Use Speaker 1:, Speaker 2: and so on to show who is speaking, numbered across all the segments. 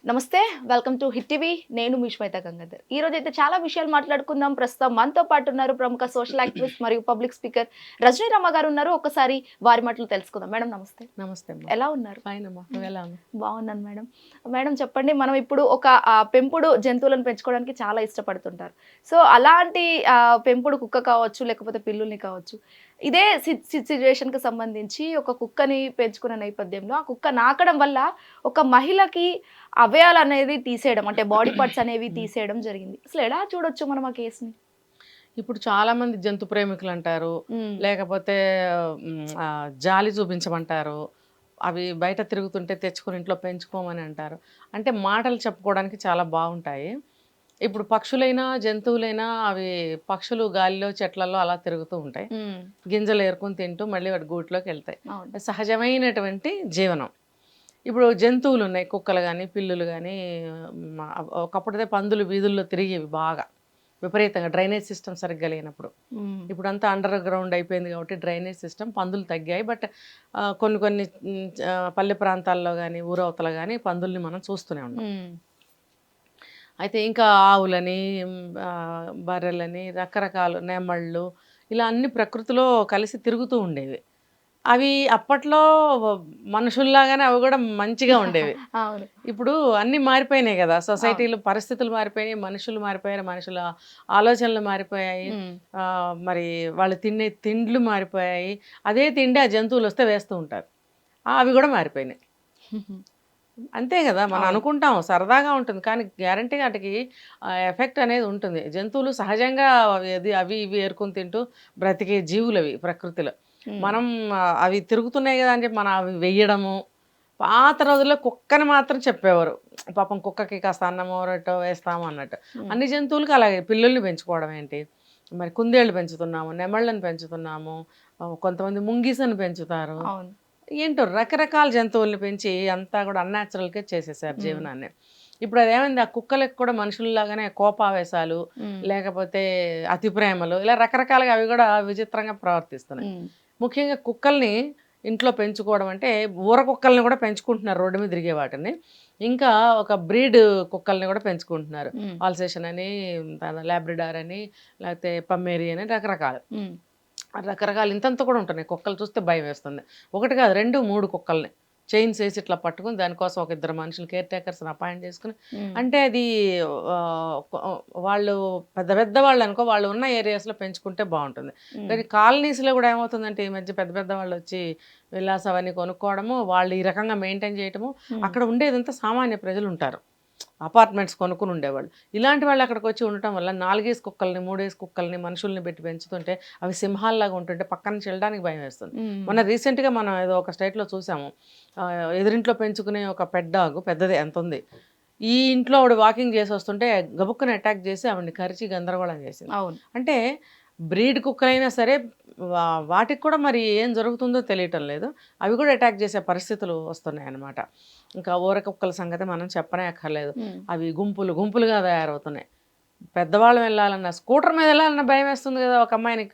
Speaker 1: నమస్తే, welcome to hit TV. నేను మీ శ్వేత గంగాధర్. ఈ రోజు అయితే చాలా విషయాలు మాట్లాడుకుందాం. ప్రస్తుతం మనతో పాటు ఉన్నారు ప్రముఖ సోషల్ యాక్టివిస్ట్ మరియు పబ్లిక్ స్పీకర్ రజనీ రామ గారు ఉన్నారు. ఒకసారి వారి మాటలు తెలుసుకుందాం. మేడం నమస్తే.
Speaker 2: నమస్తే అమ్మా.
Speaker 1: ఎలా ఉన్నారు?
Speaker 2: ఫైన్ అమ్మా, నువ్వు ఎలా ఉన్నావు?
Speaker 1: బాగున్నాను మేడం. మేడం చెప్పండి, మనం ఇప్పుడు ఒక పెంపుడు జంతువులను పెంచుకోవడానికి చాలా ఇష్టపడుతుంటారు. సో అలాంటి పెంపుడు కుక్క కావచ్చు, లేకపోతే పిల్లుల్ని కావచ్చు, ఇదే సిచ్యువేషన్కి సంబంధించి ఒక కుక్కని పెంచుకున్న నేపథ్యంలో ఆ కుక్క నాకడం వల్ల ఒక మహిళకి అవయాలు అనేది తీసేయడం, అంటే బాడీ పార్ట్స్ అనేవి తీసేయడం జరిగింది. అసలు ఎలా చూడొచ్చు మనం ఆ కేసుని?
Speaker 2: ఇప్పుడు చాలా మంది జంతు ప్రేమికులు అంటారు, లేకపోతే జాలి చూపించమంటారు, అవి బయట తిరుగుతుంటే తెచ్చుకొని ఇంట్లో పెంచుకోమని అంటారు. అంటే మాటలు చెప్పుకోవడానికి చాలా బాగుంటాయి. ఇప్పుడు పక్షులైనా జంతువులైనా అవి పక్షులు గాలిలో చెట్లలో అలా తిరుగుతూ ఉంటాయి, గింజలు ఏరుకొని తింటూ మళ్ళీ వాటి గూట్లోకి వెళ్తాయి. సహజమైనటువంటి జీవనం. ఇప్పుడు జంతువులు ఉన్నాయి, కుక్కలు కానీ పిల్లులు కానీ. ఒకప్పుడైతే పందులు వీధుల్లో తిరిగేవి బాగా విపరీతంగా, డ్రైనేజ్ సిస్టమ్ సరిగ్గా లేనప్పుడు. ఇప్పుడు అంతా అండర్ గ్రౌండ్ అయిపోయింది కాబట్టి డ్రైనేజ్ సిస్టమ్, పందులు తగ్గాయి. బట్ కొన్ని కొన్ని పల్లె ప్రాంతాల్లో కానీ ఊరవతల కానీ పందుల్ని మనం చూస్తూనే ఉన్నాం. అయితే ఇంకా ఆవులని, బర్రెలని, రకరకాల నెమళ్ళు, ఇలా అన్ని ప్రకృతిలో కలిసి తిరుగుతూ ఉండేవి. అవి అప్పట్లో మనుషుల్లాగానే అవి కూడా మంచిగా ఉండేవి. ఇప్పుడు అన్నీ మారిపోయినాయి కదా, సొసైటీలో పరిస్థితులు మారిపోయినాయి, మనుషులు మారిపోయారు, మనుషుల ఆలోచనలు మారిపోయాయి, మరి వాళ్ళు తినే తిండ్లు మారిపోయాయి. అదే తిండి ఆ జంతువులు వస్తే వేస్తూ ఉంటారు, అవి కూడా మారిపోయినాయి. అంతే కదా, మనం అనుకుంటాం సరదాగా ఉంటుంది, కానీ గ్యారంటీగా వాటికి ఎఫెక్ట్ అనేది ఉంటుంది. జంతువులు సహజంగా అవి ఇవి ఏరుకొని తింటూ బ్రతికే జీవులు అవి ప్రకృతిలో. మనం అవి తిరుగుతున్నాయి కదా అని చెప్పి మనం అవి వెయ్యడము. పాత రోజుల్లో కుక్కని మాత్రం చెప్పేవారు, పాపం కుక్కకి కాస్త అన్నమో రొట్టో వేస్తాము అన్నట్టు. అన్ని జంతువులకి అలాగే పిల్లుల్ని పెంచుకోవడం ఏంటి, మరి కుందేళ్ళు పెంచుతున్నాము, నెమళ్ళని పెంచుతున్నాము, కొంతమంది ముంగీసని పెంచుతారు. ఏంటో రకరకాల జంతువుల్ని పెంచి అంతా కూడా అన్యాచురల్గా చేసేసారు జీవనాన్ని. ఇప్పుడు అదేమైంది, ఆ కుక్కలకు కూడా మనుషుల్లాగానే కోపావేశాలు, లేకపోతే అతి ప్రేమలు, ఇలా రకరకాలుగా అవి కూడా విచిత్రంగా ప్రవర్తిస్తున్నాయి. ముఖ్యంగా కుక్కల్ని ఇంట్లో పెంచుకోవడం అంటే ఊర కుక్కల్ని కూడా పెంచుకుంటున్నారు, రోడ్డు మీద తిరిగే వాటిని. ఇంకా ఒక బ్రీడ్ కుక్కల్ని కూడా పెంచుకుంటున్నారు, ఆల్సేషన్ అని, లాబ్రడార్ అని, లేకపోతే పమ్మేరి అని, రకరకాలు ఇంతంత కూడా ఉంటున్నాయి. కుక్కలు చూస్తే భయం వేస్తుంది. ఒకటి కాదు, 2, 3 కుక్కల్ని చైన్స్ వేసి ఇట్లా పట్టుకుని దానికోసం ఒక 2 మనుషులు కేర్ టేకర్స్ని అపాయింట్ చేసుకుని, అంటే అది వాళ్ళు పెద్ద పెద్ద వాళ్ళు అనుకో, వాళ్ళు ఉన్న ఏరియాస్లో పెంచుకుంటే బాగుంటుంది. కానీ కాలనీస్లో కూడా ఏమవుతుందంటే ఈ మధ్య పెద్ద పెద్ద వాళ్ళు వచ్చి విలాస్ అవన్నీ కొనుక్కోవడము, వాళ్ళు ఈ రకంగా మెయింటైన్ చేయటము. అక్కడ ఉండేదంతా సామాన్య ప్రజలు ఉంటారు, అపార్ట్మెంట్స్ కొనుక్కుని ఉండేవాళ్ళు. ఇలాంటి వాళ్ళు అక్కడికి వచ్చి ఉండటం వల్ల 4 కుక్కల్ని 3 కుక్కల్ని మనుషుల్ని పెట్టి పెంచుతుంటే అవి సింహాల్లాగా ఉంటుంటే పక్కన చెల్లడానికి భయం వేస్తుంది. మొన్న రీసెంట్గా మనం ఏదో ఒక స్టేట్లో చూసాము, ఎదురింట్లో పెంచుకునే ఒక పెట్ డాగ్, పెద్దది ఎంత ఉంది, ఈ ఇంట్లో ఆవిడ వాకింగ్ చేసి వస్తుంటే గబుక్కుని అటాక్ చేసి ఆవిడని కరిచి గందరగోళం చేసింది. అంటే బ్రీడ్ కుక్కలైనా సరే వాటికి కూడా మరి ఏం జరుగుతుందో తెలియటం లేదు, అవి కూడా అటాక్ చేసే పరిస్థితులు వస్తున్నాయి అన్నమాట. ఇంకా ఊర కుక్కల సంగతి మనం చెప్పనే అక్కర్లేదు, అవి గుంపులు గుంపులుగా తయారవుతున్నాయి. పెద్దవాళ్ళు వెళ్ళాలన్న, స్కూటర్ మీద వెళ్ళాలన్న భయం వేస్తుంది కదా. ఒక అమ్మాయిని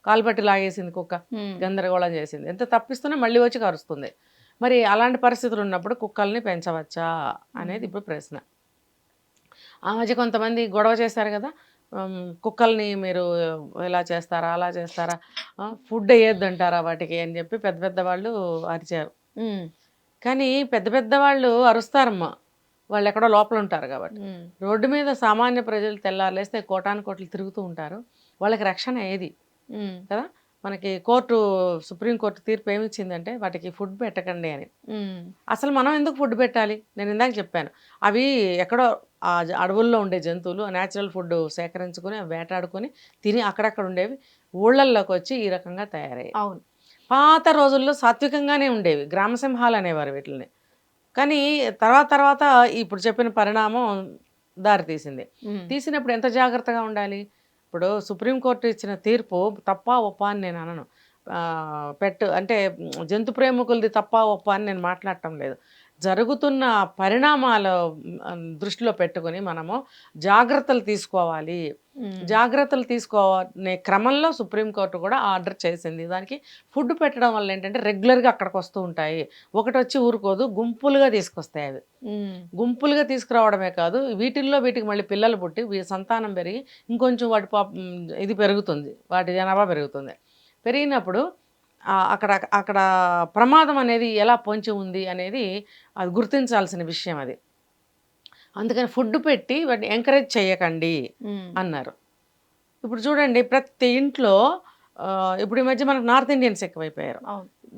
Speaker 2: కాలు పట్టి లాగేసింది కుక్క, గందరగోళం చేసింది, ఎంత తప్పిస్తున్నా మళ్ళీ వచ్చి కరుస్తుంది. మరి అలాంటి పరిస్థితులు ఉన్నప్పుడు కుక్కల్ని పెంచవచ్చా అనేది ఇప్పుడు ప్రశ్న. ఆ మధ్య కొంతమంది గొడవ చేశారు కదా, కుక్కల్ని మీరు ఇలా చేస్తారా అలా చేస్తారా, ఫుడ్ వేయొద్దంటారా వాటికి అని చెప్పి పెద్ద పెద్ద వాళ్ళు అరిచారు. కానీ పెద్ద పెద్ద వాళ్ళు అరుస్తారమ్మా, వాళ్ళు ఎక్కడో లోపల ఉంటారు కాబట్టి. రోడ్డు మీద సామాన్య ప్రజలు తెల్లారులేస్తే కోటాను కోట్లు తిరుగుతూ ఉంటారు, వాళ్ళకి రక్షణ ఏది కదా. మనకి సుప్రీంకోర్టు తీర్పు ఏమిచ్చిందంటే వాటికి ఫుడ్ పెట్టకండి అని. అసలు మనం ఎందుకు ఫుడ్ పెట్టాలి? నేను ఇందాక చెప్పాను, అవి ఎక్కడో ఆ అడవుల్లో ఉండే జంతువులు న్యాచురల్ ఫుడ్ సేకరించుకొని వేటాడుకొని తిని అక్కడక్కడ ఉండేవి, ఊళ్ళల్లోకి వచ్చి ఈ రకంగా తయారయ్యాయి.
Speaker 1: అవును,
Speaker 2: పాత రోజుల్లో సాత్వికంగానే ఉండేవి, గ్రామసింహాలు అనేవారు వీటిని. కానీ తర్వాత ఇప్పుడు చెప్పిన పరిణామం దారి తీసినప్పుడు ఎంత జాగ్రత్తగా ఉండాలి. ఇప్పుడు సుప్రీంకోర్టు ఇచ్చిన తీర్పు తప్ప ఒప్ప అని నేను అనను, అంటే జంతు ప్రేమికులది తప్ప ఒప్ప అని నేను మాట్లాడటం లేదు. జరుగుతున్న పరిణామాల దృష్టిలో పెట్టుకొని మనము జాగ్రత్తలు తీసుకోవాలి. జాగ్రత్తలు తీసుకోనే క్రమంలో సుప్రీంకోర్టు కూడా ఆర్డర్ చేసింది. దానికి ఫుడ్ పెట్టడం వల్ల ఏంటంటే రెగ్యులర్గా అక్కడికి వస్తూ ఉంటాయి. ఒకటి వచ్చి ఊరుకోదు, గుంపులుగా తీసుకొస్తాయి అవి. గుంపులుగా తీసుకురావడమే కాదు, వీటికి మళ్ళీ పిల్లలు పుట్టి సంతానం పెరిగి ఇంకొంచెం వాటి ఇది పెరుగుతుంది, వాటి జనాభా పెరుగుతుంది. పెరిగినప్పుడు అక్కడ అక్కడ ప్రమాదం అనేది ఎలా పొంచి ఉంది అనేది అది గుర్తించాల్సిన విషయం అది. అందుకని ఫుడ్ పెట్టి వాటిని ఎంకరేజ్ చేయకండి అన్నారు. ఇప్పుడు చూడండి, ప్రతి ఇంట్లో ఇప్పుడు ఈ మధ్య మనకు నార్త్ ఇండియన్స్ ఎక్కువైపోయారు.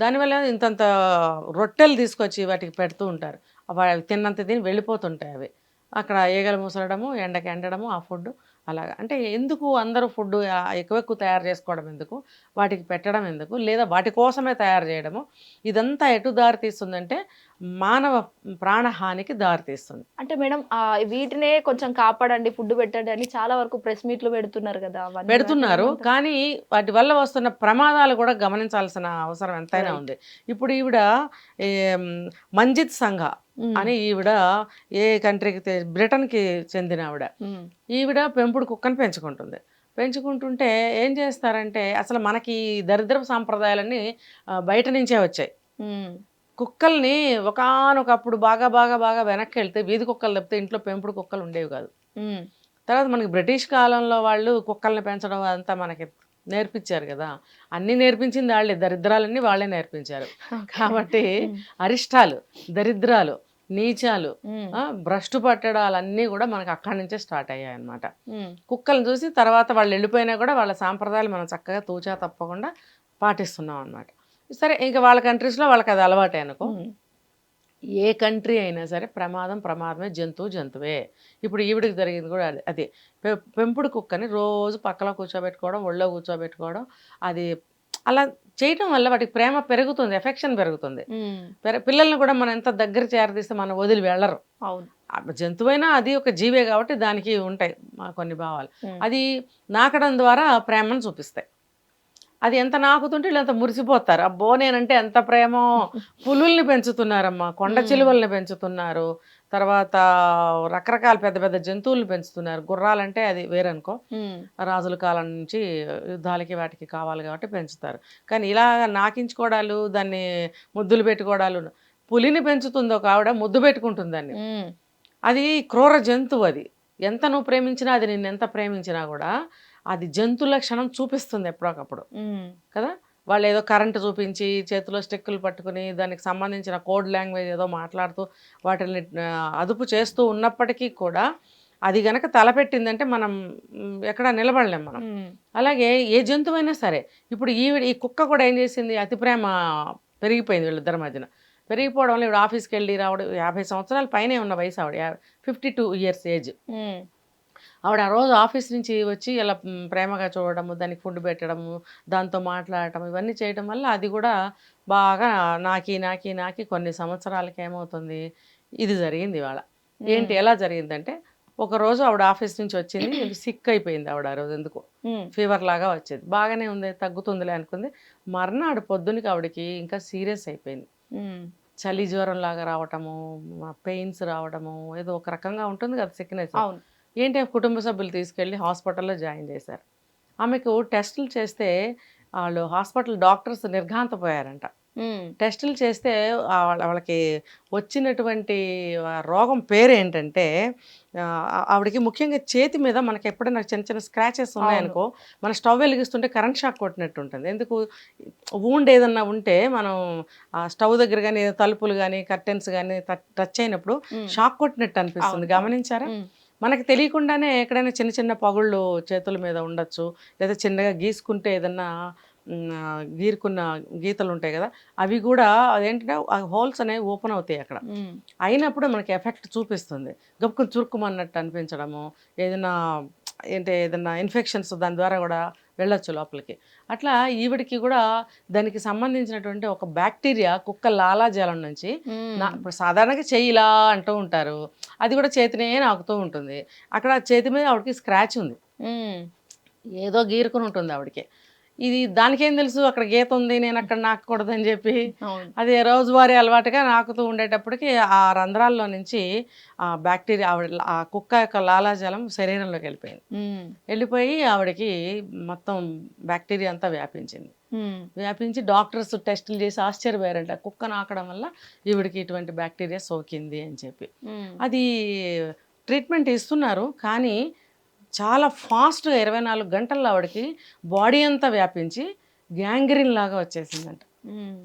Speaker 2: దానివల్ల ఇంతంత రొట్టెలు తీసుకొచ్చి వాటికి పెడుతూ ఉంటారు. అవి తిన్నంత తిని వెళ్ళిపోతుంటాయి. అవి అక్కడ ఈగలు ముసలడము, ఎండకి ఎండడము, ఆ ఫుడ్ అలాగా. అంటే ఎందుకు అందరూ ఫుడ్ ఎక్కువ తయారు చేసుకోవడం ఎందుకు, వాటికి పెట్టడం ఎందుకు, లేదా వాటి కోసమే తయారు చేయడము, ఇదంతా ఎటు దారి తీస్తుందంటే మానవ ప్రాణహానికి దారి తీస్తుంది.
Speaker 1: అంటే మేడం వీటినే కొంచెం కాపాడండి, ఫుడ్ పెట్టండి అని చాలా వరకు ప్రెస్ మీట్లు పెడుతున్నారు కదా.
Speaker 2: పెడుతున్నారు, కానీ వాటి వల్ల వస్తున్న ప్రమాదాలు కూడా గమనించాల్సిన అవసరం ఎంతైనా ఉంది. ఇప్పుడు ఈవిడ మంజిత్ సంఘ అని ఈవిడ ఏ కంట్రీకి, బ్రిటన్కి చెందిన ఆవిడ. ఈవిడ పెంపుడు కుక్కను పెంచుకుంటుంటే ఏం చేస్తారంటే, అసలు మనకి దరిద్రపు సాంప్రదాయాలన్నీ బయట నుంచే వచ్చాయి. కుక్కల్ని ఒకానొకప్పుడు బాగా బాగా బాగా వెనక్కి వెళ్తే వీధి కుక్కలు తప్పితే ఇంట్లో పెంపుడు కుక్కలు ఉండేవి కాదు. తర్వాత మనకి బ్రిటిష్ కాలంలో వాళ్ళు కుక్కల్ని పెంచడం అంతా మనకి నేర్పించారు కదా. అన్నీ నేర్పించింది వాళ్ళే, దరిద్రాలన్నీ వాళ్ళే నేర్పించారు. కాబట్టి అరిష్టాలు, దరిద్రాలు, నీచాలు, భ్రష్టు పట్టడాలన్నీ కూడా మనకు అక్కడి నుంచే స్టార్ట్ అయ్యాయి అన్నమాట. కుక్కలను చూసి తర్వాత వాళ్ళు వెళ్ళిపోయినా కూడా వాళ్ళ సాంప్రదాయాలు మనం చక్కగా తూచా తప్పకుండా పాటిస్తున్నాం అన్నమాట. సరే, ఇంకా వాళ్ళ కంట్రీస్లో వాళ్ళకి అది అలవాటే అనుకో. ఏ కంట్రీ అయినా సరే ప్రమాదమే, జంతువే. ఇప్పుడు ఈవిడికి జరిగింది కూడా అదే. పెంపుడు కుక్కని రోజు పక్కలో కూర్చోబెట్టుకోవడం, ఒళ్ళో కూర్చోబెట్టుకోవడం, అది అలా చేయటం వల్ల వాటికి ప్రేమ పెరుగుతుంది, ఎఫెక్షన్ పెరుగుతుంది. పిల్లల్ని కూడా మనం ఎంత దగ్గర చేరదీస్తే మనం వదిలి వెళ్ళరు. జంతువైనా అది ఒక జీవే కాబట్టి దానికి ఉంటాయి కొన్ని భావాలు. అది నాకడం ద్వారా ప్రేమను చూపిస్తాయి. అది ఎంత నాకుతుంటే వీళ్ళు అంత మురిసిపోతారు. అబ్బో నేనంటే ఎంత ప్రేమో. పులుల్ని పెంచుతున్నారమ్మా, కొండ చిలువల్ని పెంచుతున్నారు, తర్వాత రకరకాల పెద్ద పెద్ద జంతువుల్ని పెంచుతున్నారు. గుర్రాలంటే అది వేరనుకో, రాజుల కాలం నుంచి యుద్ధాలకి వాటికి కావాలి కాబట్టి పెంచుతారు. కానీ ఇలా నాకించుకోవడాలు, దాన్ని ముద్దులు పెట్టుకోవడాలు. పులిని పెంచుతుంది ఒక ఆవిడ, ముద్దు పెట్టుకుంటుంది దాన్ని. అది క్రూర జంతువు. అది ఎంత నువ్వు ప్రేమించినా, అది నిన్ను ఎంత ప్రేమించినా కూడా అది జంతు లక్షణం చూపిస్తుంది ఎప్పుడొకప్పుడు కదా. వాళ్ళు ఏదో కరెంటు చూపించి చేతిలో స్టిక్కులు పట్టుకుని దానికి సంబంధించిన కోడ్ లాంగ్వేజ్ ఏదో మాట్లాడుతూ వాటిని అదుపు చేస్తూ ఉన్నప్పటికీ కూడా అది గనక తలపెట్టిందంటే మనం ఎక్కడ నిలబడలేం మనం. అలాగే ఏ జంతువైనా సరే, ఇప్పుడు ఈ కుక్క కూడా ఏం చేసింది, అతి ప్రేమ పెరిగిపోయింది వీళ్ళిద్దరి మధ్యన. పెరిగిపోవడం వల్ల ఇప్పుడు ఆఫీస్కి వెళ్ళి రావడం, 50 సంవత్సరాల పైనే ఉన్న వయసు ఆవిడ, 52 ఇయర్స్ ఏజ్. ఆవిడ ఆ రోజు ఆఫీస్ నుంచి వచ్చి ఇలా ప్రేమగా చూడడము, దానికి ఫుడ్ పెట్టడము, దాంతో మాట్లాడటం, ఇవన్నీ చేయడం వల్ల అది కూడా బాగా నాకి కొన్ని సంవత్సరాలకి ఏమవుతుంది, ఇది జరిగింది ఇవాళ. ఏంటి, ఎలా జరిగిందంటే, ఒకరోజు ఆవిడ ఆఫీస్ నుంచి వచ్చింది, సిక్ అయిపోయింది ఆవిడ. ఆ రోజు ఎందుకు ఫీవర్ లాగా వచ్చేది, బాగానే ఉంది, తగ్గుతుందిలే అనుకుంది. మర్నాడు పొద్దునకి ఆవిడకి ఇంకా సీరియస్ అయిపోయింది. చలి జ్వరం లాగా రావటము, పెయిన్స్ రావడము, ఏదో ఒక రకంగా ఉంటుంది కదా సిక్నెస్. ఏంటి, కుటుంబ సభ్యులు తీసుకెళ్ళి హాస్పిటల్లో జాయిన్ చేశారు. ఆమెకు టెస్టులు చేస్తే వాళ్ళు హాస్పిటల్ డాక్టర్స్ నిర్ఘాంతపోయారంట. టెస్టులు చేస్తే వాళ్ళకి వచ్చినటువంటి రోగం పేరు ఏంటంటే, ఆవిడకి ముఖ్యంగా చేతి మీద మనకి ఎప్పుడైనా చిన్న చిన్న స్క్రాచెస్ ఉన్నాయనుకో, మన స్టవ్ వెలిగిస్తుంటే కరెంట్ షాక్ కొట్టినట్టు ఉంటుంది. ఎందుకు, వూండ్ ఏదన్నా ఉంటే మనం స్టవ్ దగ్గర కానీ తలుపులు కానీ కర్టెన్స్ కానీ టచ్ అయినప్పుడు షాక్ కొట్టినట్టు అనిపిస్తుంది. గమనించారా? మనకి తెలియకుండానే ఎక్కడైనా చిన్న చిన్న పగుళ్ళు చేతుల మీద ఉండొచ్చు, లేదా చిన్నగా గీసుకుంటే ఏదన్నా గీరుకున్న గీతలు ఉంటాయి కదా, అవి కూడా అదేంటంటే హోల్స్ అనేవి ఓపెన్ అవుతాయి అక్కడ. అయినప్పుడు మనకి ఎఫెక్ట్ చూపిస్తుంది. గబుక్కుని చురుక్కుమన్నట్టు అనిపించడము, ఏదైనా ఇన్ఫెక్షన్స్ దాని ద్వారా కూడా వెళ్ళొచ్చు లోపలికి. అట్లా ఈవిడికి కూడా దానికి సంబంధించినటువంటి ఒక బ్యాక్టీరియా కుక్క లాలాజలం నుంచి, ఇప్పుడు సాధారణంగా చెయ్యి ఇలా అంటూ ఉంటారు, అది కూడా చేతినే నాకుతూ ఉంటుంది. అక్కడ చేతి మీద ఆవిడకి స్క్రాచ్ ఉంది, ఏదో గీరుకుని ఉంటుంది ఆవిడకి. ఇది దానికేం తెలుసు అక్కడ గీత ఉంది నేను అక్కడ నాకూడదని చెప్పి
Speaker 1: అవును.
Speaker 2: అది రోజువారీ అలవాటుగా నాకుతూ ఉండేటప్పటికి ఆ రంధ్రాల్లో నుంచి ఆ బ్యాక్టీరియా ఆ కుక్క యొక్క లాలాజలం శరీరంలోకి వెళ్ళిపోయింది.
Speaker 1: ఉమ్,
Speaker 2: వెళ్ళిపోయి ఆవిడకి మొత్తం బ్యాక్టీరియా అంతా వ్యాపించింది.
Speaker 1: ఉమ్,
Speaker 2: వ్యాపించి డాక్టర్స్ టెస్టులు చేసి ఆశ్చర్యపోయారంట, కుక్క నాకడం వల్ల ఈవిడికి ఇటువంటి బ్యాక్టీరియా సోకింది అని చెప్పి.
Speaker 1: ఉమ్,
Speaker 2: అది ట్రీట్మెంట్ ఇస్తున్నారు, కానీ చాలా ఫాస్ట్గా 24 గంటల్లో ఆవిడకి బాడీ అంతా వ్యాపించి గ్యాంగ్రీన్ లాగా వచ్చేసిందంట.
Speaker 1: ఉమ్,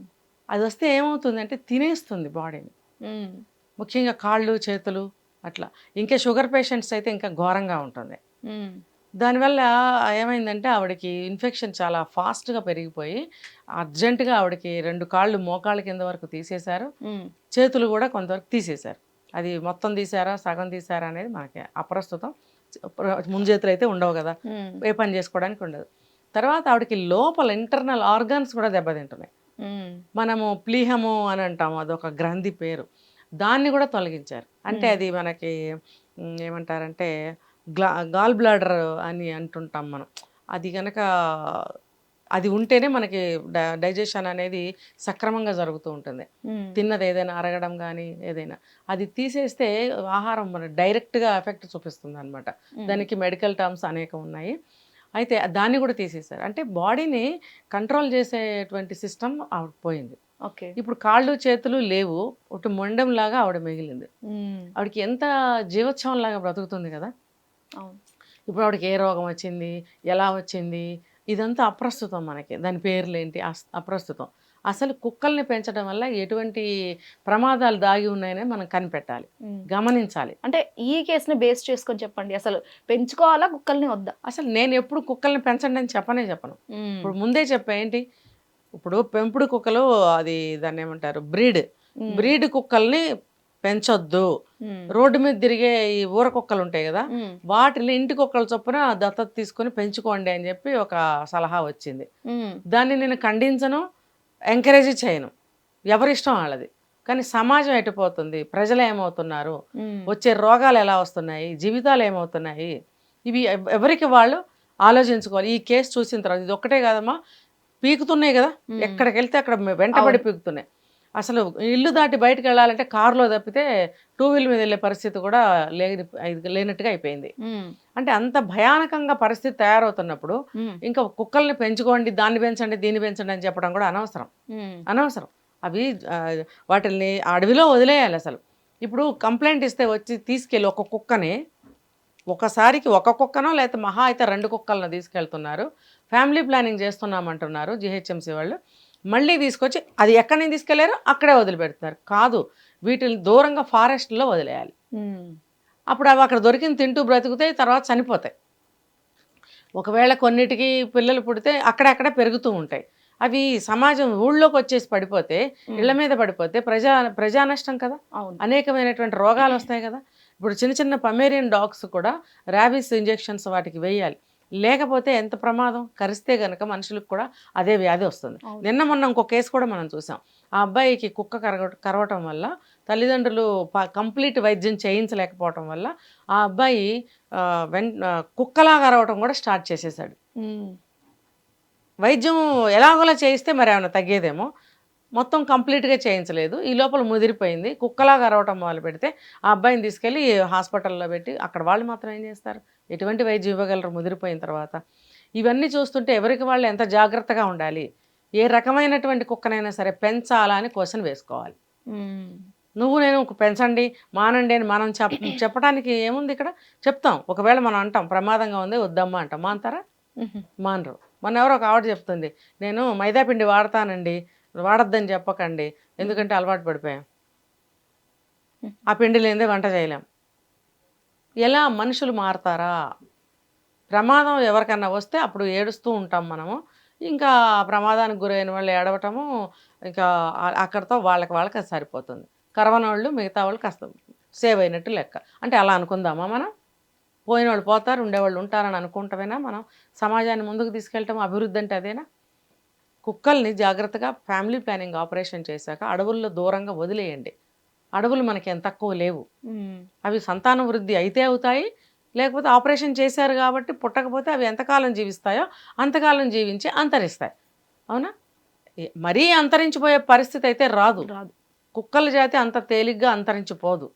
Speaker 2: అది వస్తే ఏమవుతుందంటే తినేస్తుంది బాడీని,
Speaker 1: ఉమ్,
Speaker 2: ముఖ్యంగా కాళ్ళు చేతులు అట్లా. ఇంకా షుగర్ పేషెంట్స్ అయితే ఇంకా ఘోరంగా ఉంటుంది.
Speaker 1: ఉమ్,
Speaker 2: దానివల్ల ఏమైందంటే ఆవిడకి ఇన్ఫెక్షన్ చాలా ఫాస్ట్గా పెరిగిపోయి అర్జెంటుగా ఆవిడకి 2 కాళ్ళు మోకాళ్ళ కింద వరకు తీసేశారు,
Speaker 1: ఉమ్,
Speaker 2: చేతులు కూడా కొంతవరకు తీసేశారు. అది మొత్తం తీసారా సగం తీసారా అనేది మనకి అప్రస్తుతం. ముందు చేతులు అయితే ఉండవు కదా,
Speaker 1: ఉమ్,
Speaker 2: ఏ పని చేసుకోవడానికి ఉండదు. తర్వాత ఆవిడకి లోపల ఇంటర్నల్ ఆర్గాన్స్ కూడా దెబ్బతింటున్నాయి.
Speaker 1: ఉమ్,
Speaker 2: మనము ప్లీహము అని అంటాము, అదొక గ్రంథి పేరు, దాన్ని కూడా తొలగించారు. అంటే అది మనకి ఏమంటారంటే గాల్ బ్లాడర్ అని అంటుంటాం మనం. అది కనుక అది ఉంటేనే మనకి డైజెషన్ అనేది సక్రమంగా జరుగుతూ ఉంటుంది.
Speaker 1: ఉమ్,
Speaker 2: తిన్నది ఏదైనా అరగడం కానీ ఏదైనా అది తీసేస్తే ఆహారం మన డైరెక్ట్గా ఎఫెక్ట్ చూపిస్తుంది అనమాట. దానికి మెడికల్ టర్మ్స్ అనేకం ఉన్నాయి. అయితే దాన్ని కూడా తీసేశారు. అంటే బాడీని కంట్రోల్ చేసేటువంటి సిస్టమ్ ఆవిడ పోయింది.
Speaker 1: ఓకే.
Speaker 2: ఇప్పుడు కాళ్ళు చేతులు లేవు, ఒకటి మొండంలాగా ఆవిడ మిగిలింది.
Speaker 1: ఉమ్,
Speaker 2: ఆవిడకి ఎంత జీవోత్సవం లాగా బ్రతుకుతుంది కదా.
Speaker 1: అవును.
Speaker 2: ఇప్పుడు ఆవిడకి ఏ రోగం వచ్చింది, ఎలా వచ్చింది, ఇదంతా అప్రస్తుతం మనకి. దాని పేర్లేంటి అప్రస్తుతం. అసలు కుక్కల్ని పెంచడం వల్ల ఎటువంటి ప్రమాదాలు దాగి ఉన్నాయని మనం కనిపెట్టాలి,
Speaker 1: ఉమ్.
Speaker 2: గమనించాలి.
Speaker 1: అంటే ఈ కేసుని బేస్ చేసుకొని చెప్పండి, అసలు పెంచుకోవాలా కుక్కల్ని వద్దా?
Speaker 2: అసలు నేను ఎప్పుడు కుక్కల్ని పెంచండి అని చెప్పను.
Speaker 1: ఉమ్,
Speaker 2: ఇప్పుడు ముందే చెప్పా ఏంటి, ఇప్పుడు పెంపుడు కుక్కలు అది దాన్ని ఏమంటారు
Speaker 1: ఉమ్,
Speaker 2: బ్రీడ్ కుక్కల్ని పెంచొద్దు.
Speaker 1: ఉమ్,
Speaker 2: రోడ్డు మీద తిరిగే ఈ ఊర కుక్కలు ఉంటాయి కదా,
Speaker 1: ఉమ్,
Speaker 2: వాటిని ఇంటి కుక్కల చొప్పున దత్తత తీసుకొని పెంచుకోండి అని చెప్పి ఒక సలహా వచ్చింది.
Speaker 1: ఉమ్,
Speaker 2: దాన్ని నేను ఖండించను, ఎంకరేజ్ చేయను, ఎవరిష్టం వాళ్ళది. కానీ సమాజం ఎటుపోతుంది, ప్రజలు ఏమవుతున్నారు,
Speaker 1: ఉమ్,
Speaker 2: వచ్చే రోగాలు ఎలా వస్తున్నాయి, జీవితాలు ఏమవుతున్నాయి, ఇవి ఎవరికి వాళ్ళు ఆలోచించుకోవాలి. ఈ కేసు చూసిన తర్వాత ఇది ఒక్కటే కాదమ్మా, పీకుతున్నాయి కదా, ఎక్కడికి వెళ్తే అక్కడ వెంటబడి పీకుతున్నాయి. అసలు ఇల్లు దాటి బయటకు వెళ్ళాలంటే కారులో తప్పితే 2 వీలర్ మీద వెళ్ళే పరిస్థితి కూడా లేనట్టుగా అయిపోయింది.
Speaker 1: ఉమ్,
Speaker 2: అంటే అంత భయానకంగా పరిస్థితి తయారవుతున్నప్పుడు
Speaker 1: ఉమ్,
Speaker 2: ఇంకా కుక్కల్ని పెంచుకోండి, దాన్ని పెంచండి, దీన్ని పెంచండి అని చెప్పడం కూడా అనవసరం. అవి వాటిని అడవిలో వదిలేయాలి అసలు. ఇప్పుడు కంప్లైంట్ ఇస్తే వచ్చి తీసుకెళ్ళి ఒక కుక్కని ఒకసారికి ఒక కుక్కనో లేకపోతే మహా అయితే 2 కుక్కలను తీసుకెళ్తున్నారు, ఫ్యామిలీ ప్లానింగ్ చేస్తున్నామంటున్నారు జిహెచ్ఎంసీ వాళ్ళు. మళ్ళీ తీసుకొచ్చి అది ఎక్కడి నుంచి తీసుకెళ్లారో అక్కడే వదిలిపెడుతున్నారు. కాదు, వీటిని దూరంగా ఫారెస్ట్లో వదిలేయాలి.
Speaker 1: ఉమ్,
Speaker 2: అప్పుడు అవి అక్కడ దొరికింది తింటూ బ్రతుకుతాయి, తర్వాత చనిపోతాయి. ఒకవేళ కొన్నిటికి పిల్లలు పుడితే అక్కడక్కడే పెరుగుతూ ఉంటాయి. అవి సమాజం ఊళ్ళోకి వచ్చేసి పడిపోతే, ఇళ్ల మీద పడిపోతే ప్రజా నష్టం కదా,
Speaker 1: అవును.
Speaker 2: అనేకమైనటువంటి రోగాలు వస్తాయి కదా. ఇప్పుడు చిన్న చిన్న పమేరియన్ డాగ్స్ కూడా ర్యాబీస్ ఇంజెక్షన్స్ వాటికి వేయాలి, లేకపోతే ఎంత ప్రమాదం. కరిస్తే గనక మనుషులకు కూడా అదే వ్యాధి వస్తుంది. నిన్న మొన్న ఇంకో కేసు కూడా మనం చూసాం. ఆ అబ్బాయికి కుక్క కరవటం వల్ల తల్లిదండ్రులు కంప్లీట్ వైద్యం చేయించలేకపోవటం వల్ల ఆ అబ్బాయి కుక్కలా కరవటం కూడా స్టార్ట్ చేసేసాడు.
Speaker 1: ఉమ్,
Speaker 2: వైద్యం ఎలాగోలా చేయిస్తే మరి ఏమైనా తగ్గేదేమో, మొత్తం కంప్లీట్గా చేయించలేదు. ఈ లోపల ముదిరిపోయింది, కుక్కలాగా అరవటం మొదలు పెడితే ఆ అబ్బాయిని తీసుకెళ్ళి హాస్పిటల్లో పెట్టి అక్కడ వాళ్ళు మాత్రం ఏం చేస్తారు, ఎటువంటి వైద్యం ఇవ్వగలరు ముదిరిపోయిన తర్వాత. ఇవన్నీ చూస్తుంటే ఎవరికి వాళ్ళు ఎంత జాగ్రత్తగా ఉండాలి, ఏ రకమైనటువంటి కుక్కనైనా సరే పెంచాలా అని క్వశ్చన్ వేసుకోవాలి.
Speaker 1: ఉమ్,
Speaker 2: నువ్వు నేను పెంచండి మానండి అని మనం చెప్పడానికి ఏముంది ఇక్కడ, చెప్తాం. ఒకవేళ మనం అంటాం ప్రమాదంగా ఉంది వద్దమ్మా అంటాం, మానతారా? మానరు. మొన్న ఎవరో ఒక ఆవిడ చెప్తుంది, నేను మైదాపిండి వాడతానండి, వాడద్దని చెప్పకండి, ఎందుకంటే అలవాటు పడిపోయాం, ఆ పిండి లేనిదే వంట చేయలేం. ఎలా మనుషులు మారతారా? ప్రమాదం ఎవరికన్నా వస్తే అప్పుడు ఏడుస్తూ ఉంటాం మనము, ఇంకా ప్రమాదానికి గురైన వాళ్ళు ఏడవటము, ఇంకా అక్కడితో వాళ్ళకి అది సరిపోతుంది. కరవనోళ్ళు మిగతా వాళ్ళు కాస్త సేవ్ అయినట్టు లెక్క. అంటే అలా అనుకుందామా మనం? పోయిన వాళ్ళు పోతారు, ఉండేవాళ్ళు ఉంటారని అనుకుంటామేనా మనం సమాజాన్ని ముందుకు తీసుకెళ్ళటం? అభివృద్ధి అంటే అదేనా? కుక్కల్ని జాగ్రత్తగా ఫ్యామిలీ ప్లానింగ్ ఆపరేషన్ చేశాక అడవుల్లో దూరంగా వదిలేయండి. అడవులు మనకి ఎంత తక్కువ లేవు, అవి సంతాన వృద్ధి అయితే అవుతాయి, లేకపోతే ఆపరేషన్ చేశారు కాబట్టి పుట్టకపోతే అవి ఎంతకాలం జీవిస్తాయో అంతకాలం జీవించి అంతరిస్తాయి. అవునా? మరీ అంతరించిపోయే పరిస్థితి అయితే రాదు. కుక్కల జాతి అంత తేలిగ్గా అంతరించిపోదు,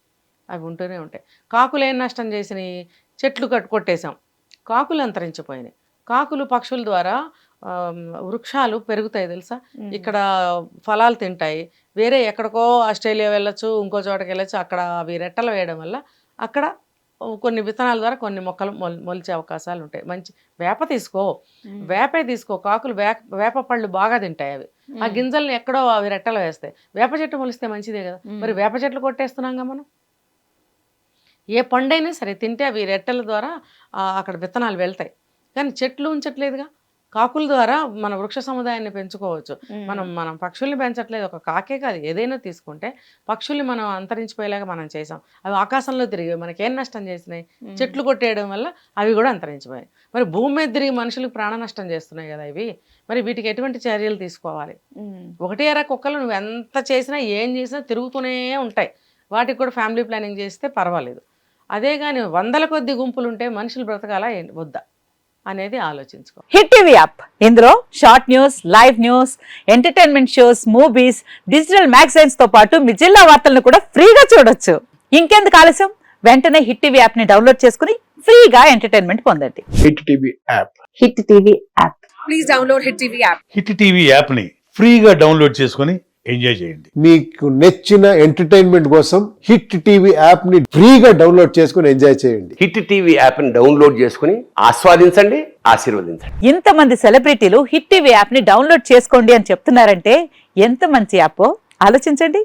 Speaker 2: అవి ఉంటూనే ఉంటాయి. కాకులు ఏం నష్టం చేసినాయి? చెట్లు కొట్టేశాం, కాకులు అంతరించిపోయినాయి. కాకులు పక్షుల ద్వారా వృక్షాలు పెరుగుతాయి తెలుసా, ఇక్కడ ఫలాలు తింటాయి. వేరే ఎక్కడికో ఆస్ట్రేలియా వెళ్ళొచ్చు, ఇంకో చోటకి వెళ్ళొచ్చు, అక్కడ అవి రెట్టలు వేయడం వల్ల అక్కడ కొన్ని విత్తనాల ద్వారా కొన్ని మొక్కలు మొలిచే అవకాశాలు ఉంటాయి. మంచి వేప తీసుకో, వేపే తీసుకో, కాకులు వేప పళ్ళు బాగా తింటాయి. అవి ఆ గింజల్ని ఎక్కడో అవి రెట్టలు వేస్తాయి. వేప చెట్టు మొలిస్తే మంచిదే కదా. మరి వేప చెట్లు కొట్టేస్తున్నాంగా మనం. ఏ పండైనా సరే తింటే అవి రెట్టల ద్వారా అక్కడ విత్తనాలు వెళ్తాయి, కానీ చెట్లు ఉంచట్లేదుగా. కాకుల ద్వారా మన వృక్ష సముదాయాన్ని పెంచుకోవచ్చు. మనం పక్షుల్ని పెంచట్లేదు, ఒక కాకే కాదు ఏదైనా తీసుకుంటే పక్షుల్ని మనం అంతరించిపోయేలాగా మనం చేసాం. అవి ఆకాశంలో తిరిగి మనకేం నష్టం చేసినాయి? చెట్లు కొట్టేయడం వల్ల అవి కూడా అంతరించిపోయాయి. మరి భూమి మీద తిరిగి మనుషులకు ప్రాణ నష్టం చేస్తున్నాయి కదా ఇవి. మరి వీటికి ఎటువంటి చర్యలు తీసుకోవాలి? ఒకటే కుక్కలు నువ్వు ఎంత చేసినా ఏం చేసినా తిరుగుతూనే ఉంటాయి. వాటికి కూడా ఫ్యామిలీ ప్లానింగ్ చేస్తే పర్వాలేదు. అదే కానీ 100ల కొద్ది గుంపులు ఉంటే మనుషులు బ్రతకాలా వద్దా అనేది ఆలోచించుకో.
Speaker 3: హిట్ టీవీ యాప్, ఇందులో short news, live news, entertainment shows, movies, digital magazines తో పాటు మీ జిల్లా వార్తలను కూడా ఫ్రీగా చూడొచ్చు. ఇంకెందుకు ఆలస్యం, వెంటనే హిట్ టీవీ యాప్ ని డౌన్లోడ్ చేసుకుని ఫ్రీగా ఎంటర్టైన్మెంట్ పొందండి.
Speaker 4: Hit TV app,
Speaker 3: hit TV app,
Speaker 5: please download hit TV app.
Speaker 6: Hit TV యాప్ని ఫ్రీగా డౌన్లోడ్ చేసుకొని ఎంజాయ్ చేయండి.
Speaker 4: మీకు నచ్చిన ఎంటర్టైన్మెంట్ కోసం హిట్ టీవీ యాప్ ని ఫ్రీగా డౌన్లోడ్ చేసుకుని ఎంజాయ్ చేయండి.
Speaker 7: హిట్ టీవీ యాప్ని డౌన్లోడ్ చేసుకుని ఆస్వాదించండి, ఆశీర్వదించండి.
Speaker 3: ఇంతమంది సెలబ్రిటీలు హిట్ టీవీ యాప్ ని డౌన్లోడ్ చేసుకోండి అని చెప్తున్నారంటే ఎంత మంచి యాప్ ఆలోచించండి.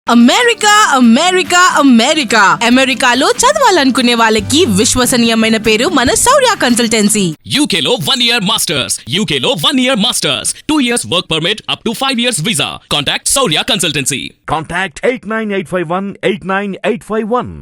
Speaker 5: అమెరికా అమెరికా అమెరికా అమెరికాలో చదవాలనుకునే వాళ్ళకి విశ్వసనీయమైన పేరు మన శౌర్య కన్సల్టెన్సీ.
Speaker 8: UK లో 1 year masters, UK లో 1 year masters, 2 years work permit up to 5 years visa. Contact Saurya Consultancy.
Speaker 9: Contact 89851 89851.